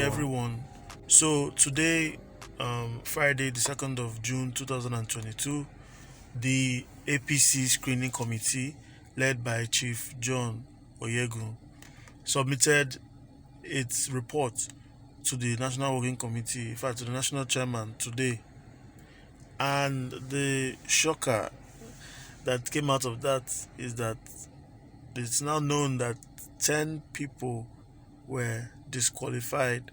everyone. So today, Friday, the 2nd of June 2022, the APC screening committee, led by Chief John Oyegun, submitted its report to the National Working Committee, in fact, to the National Chairman today. And the shocker that came out of that is that it's now known that 10 people were disqualified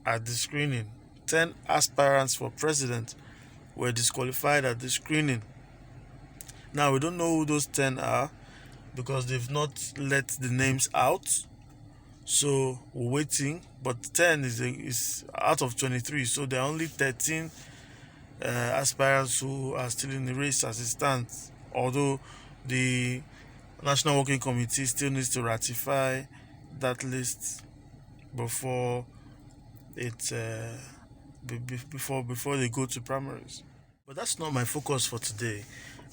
at the screening. 10 aspirants for president were disqualified at the screening. Now, we don't know who those 10 are because they've not let the names out. So we're waiting, but 10 is out of 23. So there are only 13 aspirants who are still in the race as it stands. Although the National Working Committee still needs to ratify that list before before they go to primaries. But that's not my focus for today.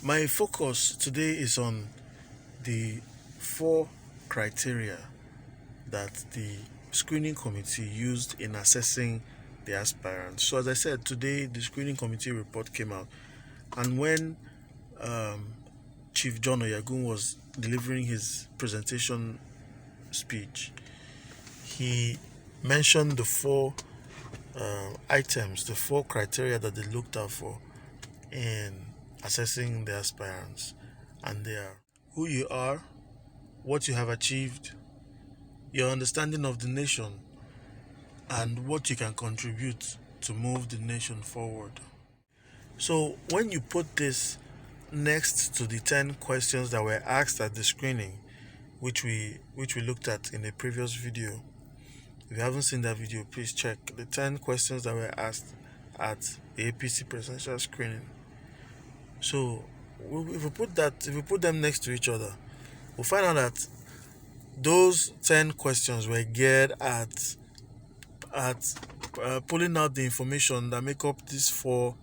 My focus today is on the 4 criteria that the screening committee used in assessing the aspirants. So as I said, today the screening committee report came out, and when Chief John Oyegun was delivering his presentation speech, he mentioned the 4 items, the 4 criteria that they looked out for in assessing the aspirants. And they are who you are, what you have achieved, your understanding of the nation, and what you can contribute to move the nation forward. So when you put this next to the 10 questions that were asked at the screening, which we looked at in a previous video, if you haven't seen that video, please check the 10 questions that were asked at the APC presidential screening. So if we put them next to each other, we'll find out that those 10 questions were geared at pulling out the information that make up these 4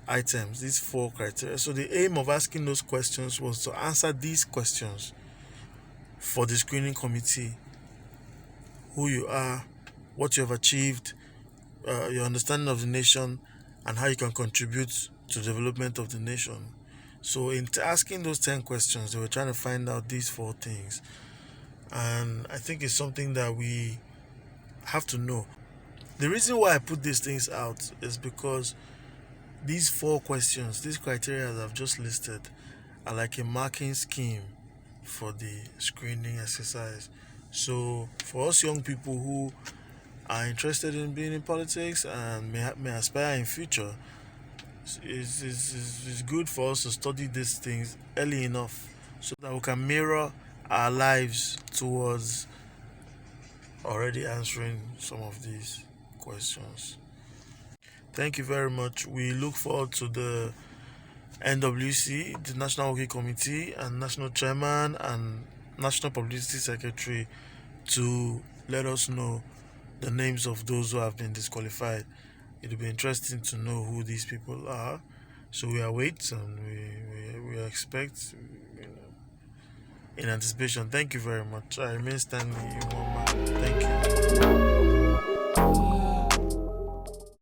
items, these 4 criteria. So the aim of asking those questions was to answer these questions for the screening committee: who you are, what you have achieved, your understanding of the nation, and how you can contribute to the development of the nation. So in asking those 10 questions, they were trying to find out these 4 things. And I think it's something that we have to know. The reason why I put these things out is because these 4 questions, these criteria that I've just listed, are like a marking scheme for the screening exercise. So for us young people who are interested in being in politics and may aspire in future, it's good for us to study these things early enough so that we can mirror our lives towards already answering some of these questions. Thank you very much. We look forward to the NWC, the National Working Committee, and National Chairman and National Publicity Secretary to let us know the names of those who have been disqualified. It'll be interesting to know who these people are. So we await and we expect, in anticipation. Thank you very much. I remain standing. Thank you.